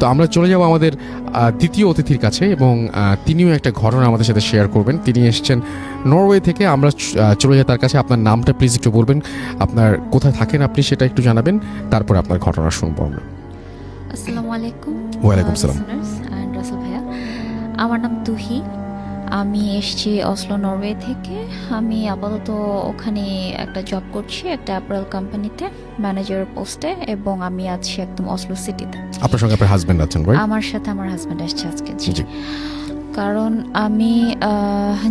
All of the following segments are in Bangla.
তো আমরা চলে যাব আমাদের দ্বিতীয় অতিথির কাছে এবং তিনিও একটা ঘটনা আমাদের সাথে শেয়ার করবেন। তিনি এসেছেন নরওয়ে থেকে। আমরা চলে যাই তার কাছে। আপনার নামটা প্লিজ একটু বলবেন, আপনার কোথায় থাকেন আপনি সেটা একটু জানাবেন, তারপর আপনার ঘটনা শুনবো আমরা। আসসালামু আলাইকুম। ওয়ালাইকুম সালাম। রাসেল ভাইয়া, আমার নাম তুহি। আমি এসেছি অসলো, নরওয়ে থেকে। আমি আপাতত ওখানে একটা জব করছি, একটা অ্যাপারেল কোম্পানিতে ম্যানেজার পোস্টে, এবং আমি আছি একদম অসলো সিটিতে। আপনার সঙ্গে আপনার হাজবেন্ড আছেন, রাইট? আমার সাথে আমার হাজব্যান্ড আসছে আজকে। জি। কারণ আমি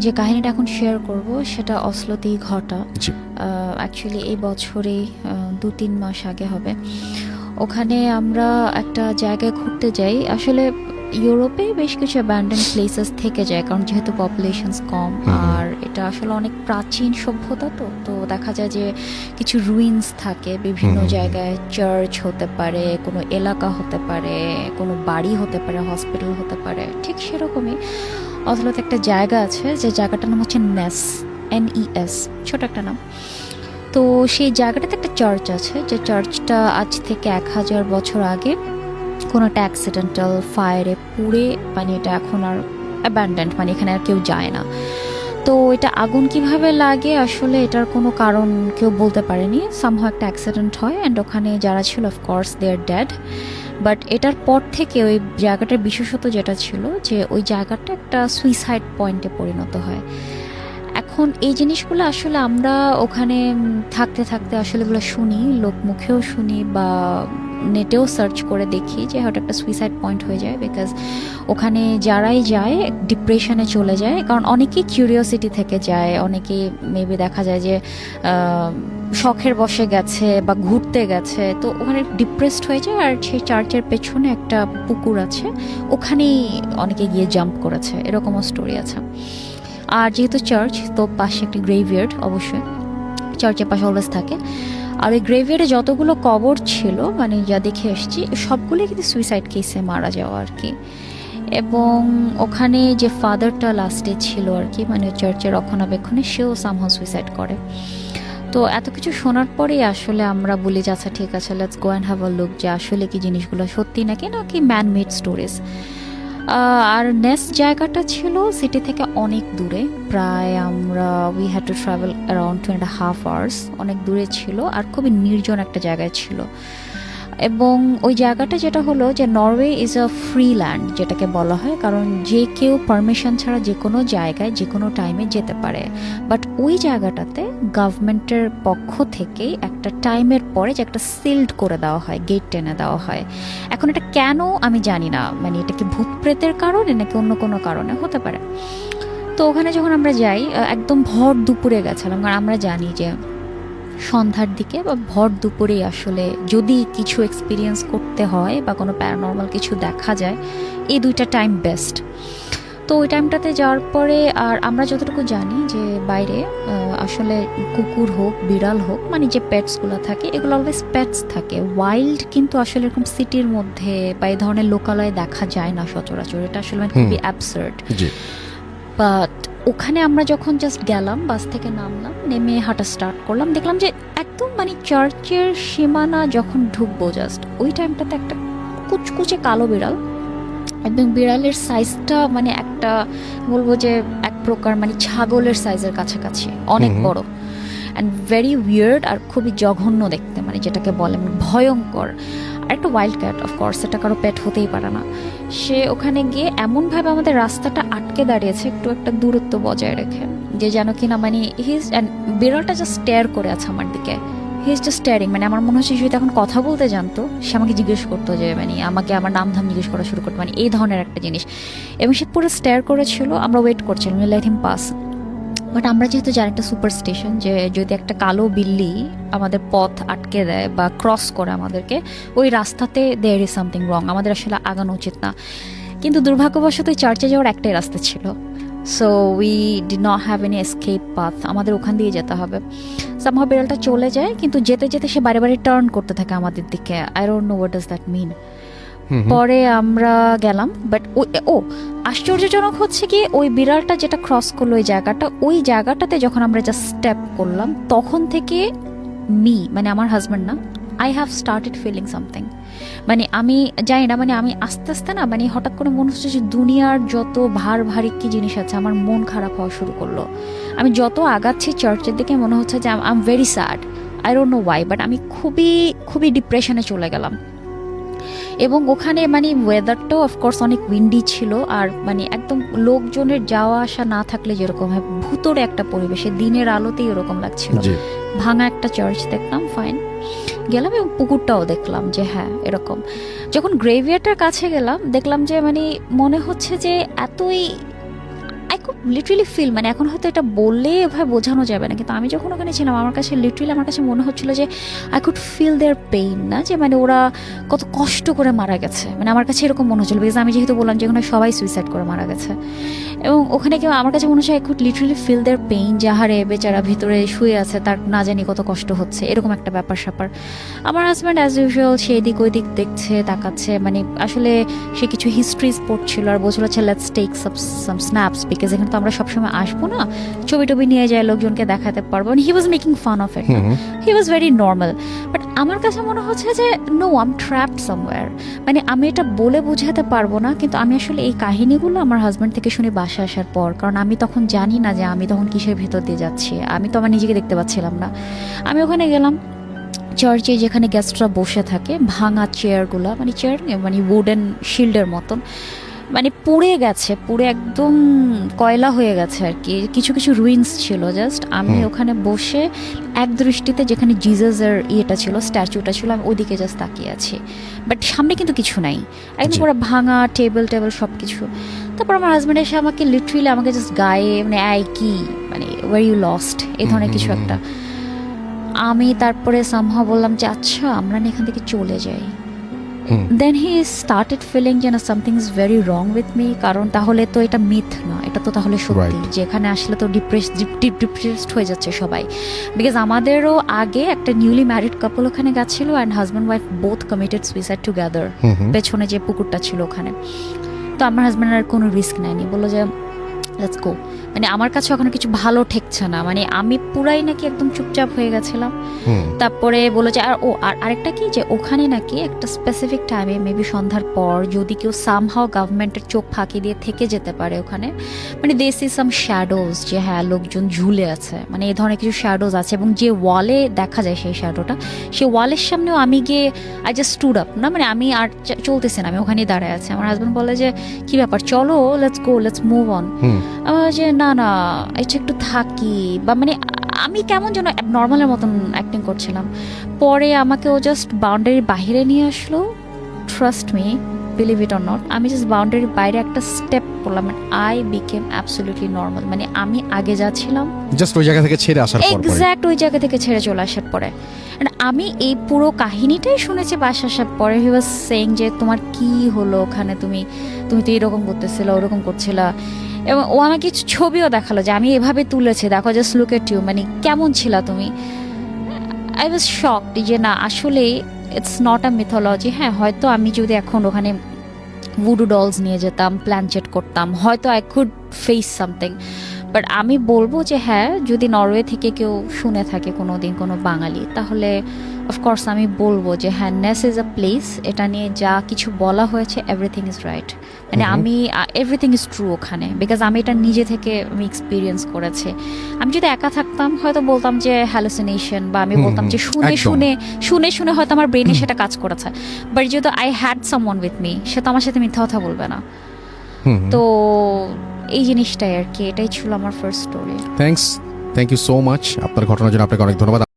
যে কাহিনীটা এখন শেয়ার করব সেটা অসলোতেই ঘটা। অ্যাকচুয়ালি এই বছরেই 2-3 মাস আগে হবে। ওখানে আমরা একটা জায়গায় ঘুরতে যাই। আসলে ইউরোপে বেশ কিছু অ্যাবান্ডেন প্লেসেস থেকে যায়, কারণ যেহেতু পপুলেশনস কম, আর এটা আসলে অনেক প্রাচীন সভ্যতা। তো দেখা যায় যে কিছু রুইন্স থাকে বিভিন্ন জায়গায়। চার্চ হতে পারে, কোনো এলাকা হতে পারে, কোনো বাড়ি হতে পারে, হসপিটাল হতে পারে। ঠিক সেরকমই অথলোতে একটা জায়গা আছে, যে জায়গাটার নাম হচ্ছে NES, ছোট একটা নাম। তো সেই জায়গাটাতে একটা চার্চ আছে, যে চার্চটা আজ থেকে 1000 বছর আগে কোনো একটা অ্যাক্সিডেন্টাল ফায়ারে পুড়ে, মানে এটা এখন আর অ্যাবান্ডেন্ট, মানে এখানে আর কেউ যায় না। তো এটা আগুন কিভাবে লাগে আসলে এটার কোনো কারণ কেউ বলতে পারেনি। সামহাও একটা অ্যাক্সিডেন্ট হয়, অ্যান্ড ওখানে যারা ছিল of course they are dead. But এটার পর থেকে ওই জায়গাটার বিশেষত যেটা ছিল, যে ওই জায়গাটা একটা সুইসাইড পয়েন্টে পরিণত হয়। এখন এই জিনিসগুলো আসলে আমরা ওখানে থাকতে থাকতে আসলে এগুলো শুনি, লোক মুখেও শুনি, বা নেটেও সার্চ করে দেখি যে হয়তো একটা সুইসাইড পয়েন্ট হয়ে যায়। বিকজ ওখানে যারাই যায় ডিপ্রেশনে চলে যায়, কারণ অনেকেই কিউরিওসিটি থেকে যায়, অনেকেই মেবি দেখা যায় যে শখের বসে গেছে বা ঘুরতে গেছে, তো ওখানে ডিপ্রেসড হয়ে যায়। আর সেই চার্চের পেছনে একটা পুকুর আছে, ওখানেই অনেকে গিয়ে জাম্প করেছে, এরকমও স্টোরি আছে। আর যেহেতু চার্চ, তো পাশে একটি গ্রেভইয়ার্ড অবশ্যই চার্চের পাশে অলওয়েজ থাকে। আর ওই গ্রেভইয়ার্ডে যতগুলো কবর ছিল, মানে যা দেখে এসেছি, সবগুলোই কিন্তু সুইসাইড কেসে মারা যাওয়া আর কি। এবং ওখানে যে ফাদারটা লাস্টে ছিল আর কি, মানে চার্চের রক্ষণাবেক্ষণে, সেও সামহাও সুইসাইড করে। তো এত কিছু শোনার পরেই আসলে আমরা বলি যে আচ্ছা ঠিক আছে, let's go and have a look, যে আসলে কি জিনিসগুলো সত্যি নাকি ম্যান মেড স্টোরিজ। আর নেক্সট জায়গাটা ছিল সিটি থেকে অনেক দূরে, প্রায় আমরা we had to travel around 2.5 hours, অনেক দূরে ছিল, আর খুবই নির্জন একটা জায়গায় ছিল। এবং ওই জায়গাটা যেটা হলো, যে Norway is a free land যেটাকে বলা হয়, কারণ যে কেউ পারমিশন ছাড়া যে কোনো জায়গায় যে কোনো টাইমে যেতে পারে। বাট ওই জায়গাটাতে গভর্নমেন্টের পক্ষ থেকে একটা টাইমের পরে যে একটা সিল্ড করে দেওয়া হয়, গেট টেনে দেওয়া হয়। এখন এটা কেন আমি জানি না, মানে এটা কি ভূত প্রেতের কারণে নাকি অন্য কোনো কারণে হতে পারে। তো ওখানে যখন আমরা যাই, একদম ভর দুপুরে গেছিলাম, কারণ আমরা জানি যে সন্ধ্যার দিকে বা ভর দুপুরে আসলে যদি কিছু এক্সপিরিয়েন্স করতে হয় বা কোনো প্যারানর্মাল কিছু দেখা যায়, এই দুইটা টাইম বেস্ট। তো ওই টাইমটাতে যাওয়ার পরে, আর আমরা যতটুকু জানি যে বাইরে আসলে কুকুর হোক, বিড়াল হোক, মানে যে পেটসগুলো থাকে, এগুলো অলওয়েজ পেটস থাকে, ওয়াইল্ড কিন্তু আসলে এরকম সিটির মধ্যে বা এই ধরনের লোকালয়ে দেখা যায় না সচরাচর। এটা আসলে খুবই অ্যাবসার্ড। বাট ওখানে আমরা যখন জাস্ট গেলাম, বাস থেকে নামলাম, নেমে হাঁটা স্টার্ট করলাম, দেখলাম যে একদম মানে চার্চের সীমানা যখন ঢুকবো, জাস্ট ওই টাইমটাতে একটা কুচকুচে কালো বিড়াল, একদম বিড়ালের সাইজটা মানে একটা বলবো যে এক প্রকার মানে ছাগলের সাইজের কাছাকাছি, অনেক বড় অ্যান্ড ভেরি উইয়ার্ড, আর খুবই জঘন্য দেখতে, মানে যেটাকে বলে ভয়ঙ্কর। আর একটা ওয়াইল্ড ক্যাট, অফকোর্স এটা কারো পেট হতেই পারে না। সে ওখানে গিয়ে এমনভাবে আমাদের রাস্তাটা আটকে দাঁড়িয়েছে, একটু একটা দূরত্ব বজায় রেখে, যে যেন কিনা মানে বিড়ালটা জাস্ট স্টেয়ার করে আছে আমার দিকে। হি ইজ জাস্ট স্টেয়ারিং, মানে আমার মনে হচ্ছে সে এখন কথা বলতে জানতো, সে আমাকে জিজ্ঞেস করতো, যে মানে আমাকে আমার নাম ধাম জিজ্ঞেস করা শুরু করতো, মানে এই ধরনের একটা জিনিস। এবং সে পুরো স্টেয়ার করেছিল, আমরা ওয়েট করছিলাম, লেট হিম পাস। বাট আমরা যেহেতু জানি একটা সুপার স্টেশন, যে যদি একটা কালো বিল্লি আমাদের পথ আটকে দেয় বা ক্রস করে আমাদেরকে, ওই রাস্তাতে দেয়ার ইজ সামথিং রং, আমাদের আসলে আগানো উচিত না। কিন্তু দুর্ভাগ্যবশত চার্চে যাওয়ার একটাই রাস্তা ছিল, so we D not have any escape path, আমাদের ওখান দিয়ে যেতে হবে। সামহাও বিড়ালটা চলে যায়, কিন্তু যেতে যেতে সে বারে বারে টার্ন করতে থাকে আমাদের দিকে। I don't know what does that mean. পরে আমরা গেলাম, বাট আশ্চর্যজনক হচ্ছে কি, ওই বিড়ালটা যেটা ক্রস করলো ওই জায়গাটাতে যখন আমরা জাস্ট স্টেপ করলাম, তখন থেকে মানে আমার হাজব্যান্ড না, I have started feeling something. মানে আমি জানি না, মানে আমি আস্তে আস্তে না, মানে হঠাৎ করে মনে হচ্ছে যে দুনিয়ার যত ভারী কি জিনিস আছে আমার মন খারাপ হওয়া শুরু করলো। আমি যত আগাচ্ছি চার্চের দিকে মনে হচ্ছে যে I am very sad, I don't no Y, but আমি খুবই ডিপ্রেশনে চলে গেলাম। এবং ওখানে মানে ওয়েদারটাও অফকোর্স অনেক উইন্ডি ছিল, আর মানে একদম লোকজনের যাওয়া আসা না থাকলে যেরকম হয় ভুতুরে একটা পরিবেশে, দিনের আলোতেই ওরকম লাগছিল। ভাঙা একটা চার্চ দেখলাম, ফাইন গেলাম, এবং পুকুরটাও দেখলাম যে হ্যাঁ এরকম। যখন গ্রেভিয়ারটার কাছে গেলাম দেখলাম যে মানে মনে হচ্ছে যে এতই, আই কুড লিটারালি ফিল, মানে এখন হয়তো এটা বললে এভাবে বোঝানো যাবে না, কিন্তু আমি যখন ওখানে ছিলাম আমার কাছে লিটারালি আমার কাছে মনে হচ্ছিল যে I could feel their pain, না যে মানে ওরা কত কষ্ট করে মারা গেছে, মানে আমার কাছে এরকম মনে হচ্ছিল। বিকজ আমি যেহেতু বললাম যে ওখানে সবাই সুইসাইড করে মারা গেছে, এবং ওখানে কেউ আমার কাছে মনে হচ্ছে I could literally feel their pain, যে হারে বেচারা ভিতরে শুয়ে আছে, তার না জানি কত কষ্ট হচ্ছে, এরকম একটা ব্যাপার স্যাপার। আমার হাজব্যান্ড অ্যাজ ইউজুয়াল সেই দিক ওই দিক দেখছে, তাকাচ্ছে, মানে আসলে সে কিছু হিস্ট্রিজ পড়ছিল আর বলছিল হচ্ছে let's take some snaps, because এখানে তো আমরা সবসময় আসবো না, ছবি টবি নিয়ে যায় লোকজনকে দেখাতে পারবো। He was making fun of it, he was very normal. But আমার কাছে মনে হচ্ছে যে no, I am trapped somewhere. মানে আমি এটা বলে বোঝাতে পারবো না, কিন্তু আমি আসলে এই কাহিনীগুলো আমার হাজব্যান্ড থেকে শুনে বাসা আসার পর, কারণ আমি তখন জানি না যে আমি তখন কিসের ভেতর দিয়ে যাচ্ছি, আমি তো আমার নিজেকে দেখতে পাচ্ছিলাম না। আমি ওখানে গেলাম চার্চে, যেখানে গেস্টরা বসে থাকে, ভাঙা চেয়ারগুলো, মানে চেয়ার মানে উডেন শিল্ডের মতন, মানে পুড়ে গেছে, পুড়ে একদম কয়লা হয়ে গেছে আর কি, কিছু কিছু রুইন্স ছিল জাস্ট। আমি ওখানে বসে এক দৃষ্টিতে যেখানে জিজাসের ইয়েটা ছিল, স্ট্যাচুটা ছিল, আমি ওইদিকে জাস্ট তাকিয়ে আছি, বাট সামনে কিন্তু কিছু নাই, একদম পুরো ভাঙা টেবিল সব কিছু। তারপর আমার হাজব্যান্ড এসে আমাকে লিটারালি আমাকে জাস্ট গায়ে মানে কি মানে ওয়ার ইউ লস্ট এই ধরনের কিছু একটা। আমি তারপরে সামহাও বললাম যে আচ্ছা আমরা না এখান থেকে চলে যাই। দেন হি স্টার্টেড ফিলিং যেন something is very wrong with me, কারণ তাহলে তো এটা মিথ না, এটা তো তাহলে সত্যি, যেখানে আসলে তো ডিপ্রেসড হয়ে যাচ্ছে সবাই। বিকজ আমাদেরও আগে একটা নিউলি ম্যারিড কাপল ওখানে গেছিল, and husband wife both committed suicide together, পেছনে যে পুকুরটা ছিল ওখানে। তো আমার হাজব্যান্ড আর কোনো রিস্ক নেয়নি, বললো যে লেটস গো। মানে আমার কাছে ওখানে কিছু ভালো ঠেকছে না, মানে আমি পুরাই নাকি একদম চুপচাপ হয়ে গেছিলাম। তারপরে বলে যে আর আরেকটা কি, যে ওখানে নাকি একটা স্পেসিফিক টাইমে মেবি সন্ধ্যার পর যদি কেউ সামহাও গভর্নমেন্টের চোখ ফাঁকি দিয়ে থেকে যেতে পারে ওখানে, মানে দে সি সাম শ্যাডোজ, যে হ্যাঁ লোকজন ঝুলে আছে, মানে এই ধরনের কিছু শ্যাডোজ আছে, এবং যে ওয়ালে দেখা যায় সেই শ্যাডোটা, সেই ওয়ালের সামনেও আমি গিয়ে আই জাস্ট স্টুড আপ, না মানে আমি আর চলতেছি না, আমি ওখানেই দাঁড়ায় আছি। আমার হাজব্যান্ড বলে যে কি ব্যাপার, চলো let's go, let's move on. আমার যে না এটা একটু থাকি, বা মানে আমি কেমন যেন নর্মালের মতন অ্যাক্টিং করছিলাম। পরে আমাকে ও জাস্ট বাউন্ডারির বাইরে নিয়ে আসলো, trust me, believe it or not, আমি জাস্ট বাউন্ডারির বাইরে একটা স্টেপ করলাম, আই বিকেম অ্যাবসলিউটলি নর্মাল। মানে আমি আগে যা ছিলাম জাস্ট ওই জায়গা থেকে ছেড়ে আসার পর, এক্স্যাক্ট ওই জায়গা থেকে ছেড়ে চলে আসার পরে। আমি এই পুরো কাহিনীটাই শুনেছি বাসা আসার পরে। হি ওয়াজ সেইং যে তোমার কি হলো ওখানে, তুমি তো এরকম করতেছিলা, ওরকম করছিলা, এবং ও আমাকে কিছু ছবিও দেখালো যে আমি এভাবে তুলেছি, দেখো জাস্ট লুক এট ইউ, মানে কেমন ছিলা তুমি। আই ওয়াজ শকড যে না আসলে ইটস নট আ মিথোলজি। হ্যাঁ হয়তো আমি যদি এখন ওখানে ভুডু ডলস নিয়ে যেতাম, প্ল্যানচেট করতাম, হয়তো I could face something, but আমি বলবো যে হ্যাঁ যদি নরওয়ে থেকে কেউ শুনে থাকে কোনো দিন কোনো বাঙালি, তাহলে অফকোর্স আমি বলবো যে হ্যাঁ নেস ইজ আ প্লেস, এটা নিয়ে যা কিছু বলা হয়েছে এভরিথিং ইজ রাইট, মানে আমি এভরিথিং ইজ ট্রু ওখানে, বিকজ আমি এটা নিজে থেকে আমি এক্সপিরিয়েন্স করেছি। আমি যদি একা থাকতাম হয়তো বলতাম যে হ্যালুসিনেশন, বা আমি বলতাম যে শুনে শুনে হয়তো আমার ব্রেনে সেটা কাজ করেছে, বাট যেহেতু I had someone with me, সে তো আমার সাথে মিথ্যা কথা বলবে না। তো এই জিনিসটাই আর কি, এটাই ছিল আমার first story. Thank you so much আপনার ঘটনার জন্য, আপনাকে অনেক ধন্যবাদ।